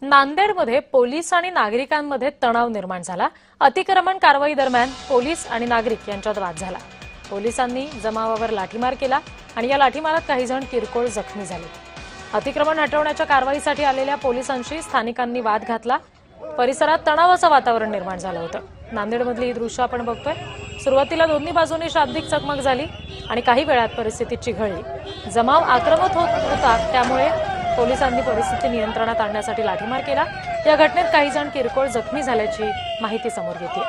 नांदेडमध्ये पोलीस आणि नागरिकांमध्ये तणाव निर्माण झाला। अतिक्रमण कारवाई दरम्यान पोलीस आणि नागरिक यांच्यात वाद झाला। पोलिसांनी जमावावर लाठीमार केला आणि या लाठीमारात काही जण किरकोळ जखमी झाले। अतिक्रमण हटवण्याच्या कारवाईसाठी आलेल्या पोलिसांशी स्थानिकांनी वाद घातला। परिसरात तणावाचं वातावरण निर्माण झालं होतं। नांदेडमधली ही दृश्य आपण बघतोय। सुरुवातीला दोन्ही बाजूंनी शाब्दिक चकमक झाली आणि काही वेळात परिस्थिती चिघळली। जमाव आक्रमक होता, त्यामुळे पोलिसांनी परिस्थिती नियंत्रणात आणण्यासाठी लाठीमार केला। या घटनेत काही जण किरकोळ जखमी झाल्याची माहिती समोर येते।